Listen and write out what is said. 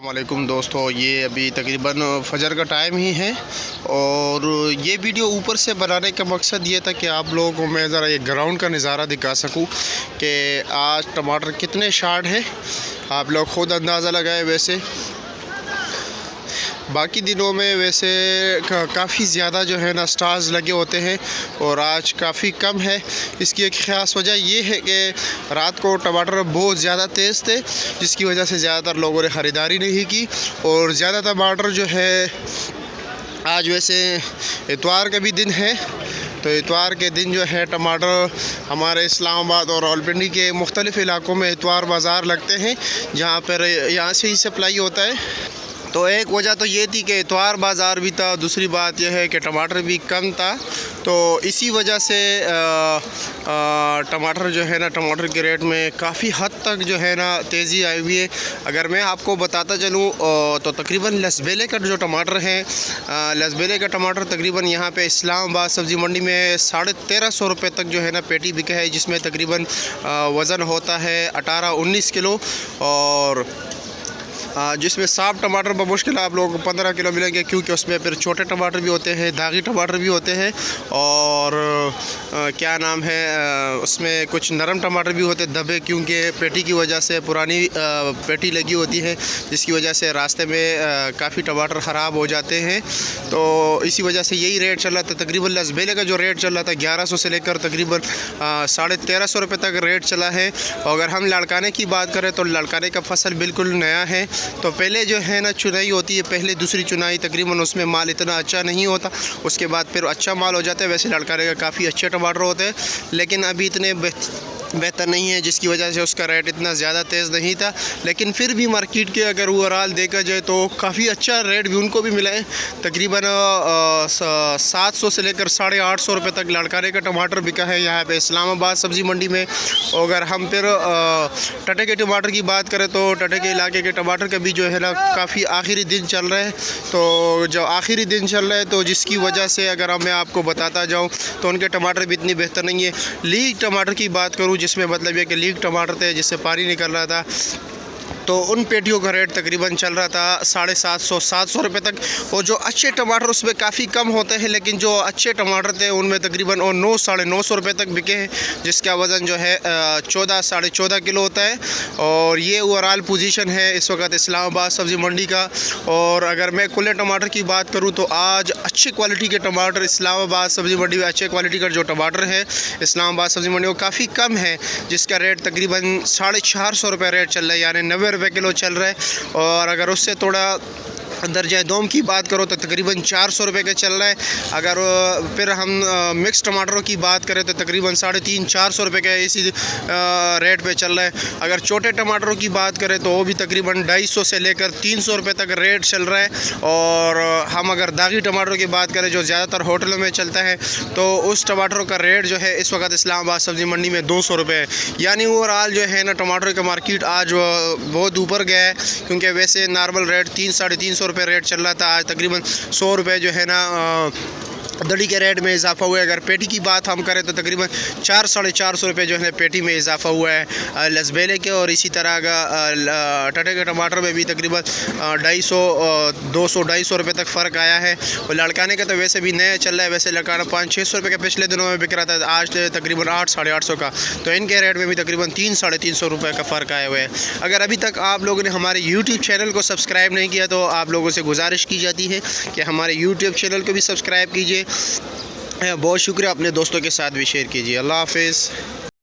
वालेकुम दोस्तों, ये अभी तकरीबन फजर का टाइम ही है और ये वीडियो ऊपर से बनाने का मकसद ये था कि आप लोगों को मैं ज़रा ये ग्राउंड का नज़ारा दिखा सकूं कि आज टमाटर कितने शार्ट है। आप लोग ख़ुद अंदाज़ा लगाए। वैसे बाकी दिनों में वैसे काफ़ी ज़्यादा जो है ना स्टार्स लगे होते हैं और आज काफ़ी कम है। इसकी एक ख़ास वजह ये है कि रात को टमाटर बहुत ज़्यादा तेज़ थे, जिसकी वजह से ज़्यादातर लोगों ने ख़रीदारी नहीं की और ज़्यादा टमाटर जो है आज वैसे इतवार का भी दिन है, तो इतवार के दिन जो है टमाटर हमारे इस्लामाबाद और रावलपिंडी के मुख्तलिफ़ इलाक़ों में इतवार बाज़ार लगते हैं, जहाँ पर यहाँ से ही सप्लाई होता है। तो एक वजह तो ये थी कि इतवार बाज़ार भी था, दूसरी बात यह है कि टमाटर भी कम था, तो इसी वजह से टमाटर जो है ना टमाटर के रेट में काफ़ी हद तक जो है ना तेज़ी आई हुई है। अगर मैं आपको बताता चलूँ तो तकरीबन लसबेले का जो टमाटर है, लसबेले का टमाटर तकरीबन यहाँ पे इस्लामाबाद सब्ज़ी मंडी में 1350 रुपये तक जो है ना पेटी बिका है, जिसमें तकरीबन वज़न होता है 18-19 किलो और जिसमें साफ टमाटर बमुश्किल आप लोगों को 15 किलो मिलेंगे, क्योंकि उसमें फिर छोटे टमाटर भी होते हैं, दागी टमाटर भी होते हैं और क्या नाम है उसमें कुछ नरम टमाटर भी होते हैं दबे, क्योंकि पेटी की वजह से पुरानी पेटी लगी होती है, जिसकी वजह से रास्ते में काफ़ी टमाटर ख़राब हो जाते हैं। तो इसी वजह से यही रेट चल रहा था। तकरीबन लसबेले का जो रेट चल रहा था 1100 से लेकर तकरीबन 1350 रुपये तक रेट चला है। और अगर हम लड़काने की बात करें तो लड़काने का फसल बिल्कुल नया है, तो पहले जो है ना चुनाई होती है, पहले दूसरी चुनाई तकरीबन उसमें माल इतना अच्छा नहीं होता, उसके बाद फिर अच्छा माल हो जाता है। वैसे लड़काने का काफ़ी अच्छे टमाटर होते हैं, लेकिन अभी इतने बेहतर नहीं है, जिसकी वजह से उसका रेट इतना ज़्यादा तेज़ नहीं था। लेकिन फिर भी मार्केट के अगर ओवरऑल देखा जाए तो काफ़ी अच्छा रेट भी उनको भी मिला है। तकरीबन 700 से लेकर 850 रुपये तक लड़काने का टमाटर बिका है यहाँ पे इस्लामाबाद सब्ज़ी मंडी में। अगर हम फिर टटे के टमाटर की बात करें तो टटे के इलाके के टमाटर का भी जो है ना काफ़ी आखिरी दिन चल रहा है, तो जो आखिरी दिन चल रहा है तो जिसकी वजह से अगर मैं आपको बताता जाऊँ तो उनके टमाटर भी इतनी बेहतर नहीं है। लीक टमाटर की बात करूँ, जिसमें मतलब ये कि लीक टमाटर थे जिससे पानी निकल रहा था, तो उन पेटियों का रेट तकरीबन चल रहा था 750 रुपये तक। और जो अच्छे टमाटर उसमें काफ़ी कम होते हैं, लेकिन जो अच्छे टमाटर थे उनमें तकरीबन 900-950 रुपये तक बिके हैं, जिसका वज़न जो है 14-14.5 किलो होता है। और ये ओवरऑल पोजीशन है इस वक्त इस्लामाबाद सब्ज़ी मंडी का। और अगर मैं खुले टमाटर की बात करूँ तो आज अच्छी क्वालिटी के टमाटर इस्लामाबाद सब्ज़ी मंडी में अच्छे क्वालिटी का जो टमाटर है इस्लामाबाद सब्ज़ी मंडी वो काफ़ी कम है, जिसका रेट तकरीबन 450 रुपये रेट चल रहा है, यानी 90 रुपये किलो चल रहा है। और अगर उससे थोड़ा दर्जा दोम की बात करो तो तकरीबन 400 रुपये का चल रहा है। अगर फिर हम मिक्स टमाटरों की बात करें तो तकरीबन 350-400 रुपये का इसी रेट पे चल रहा है। अगर छोटे टमाटरों की बात करें तो वो भी तकरीबन 250 से लेकर 300 रुपये तक रेट चल रहा है। और हम अगर दागी टमाटरों की बात करें जो ज़्यादातर होटलों में चलता है, तो उस टमाटरों का रेट जो है इस वक्त इस्लामाबाद सब्ज़ी मंडी में 200 रुपये है। यानी ओवरऑल जो है ना टमाटर का मार्केट आज बहुत ऊपर गया है, क्योंकि वैसे नॉर्मल रेट 300-350 रुपये रेट चल रहा था, आज तकरीबन 100 रुपये जो है ना दड़ी के रेट में इजाफा हुआ है। अगर पेटी की बात हम करें तो तकरीबन 400-450 रुपये जो है पेटी में इजाफा हुआ है लसबेले के। और इसी तरह का टटे के टमाटर में भी तकरीबन 200-250 रुपये तक फ़र्क आया है। और लड़काने का तो वैसे भी नया चल रहा है, वैसे लड़काना 500-600 रुपये का पिछले दिनों में बिक रहा था, आज तकरीबन 800-850 का, तो इनके रेट में भी तकरीबन 300-350 रुपये का फ़र्क आया हुआ है। अगर अभी तक आप लोगों ने हमारे यूट्यूब चैनल को सब्सक्राइब नहीं किया तो आप लोगों से गुजारिश की जाती है कि हमारे यूट्यूब चैनल को भी सब्सक्राइब कीजिए। बहुत शुक्रिया, अपने दोस्तों के साथ भी शेयर कीजिए। अल्लाह हाफ़िज़।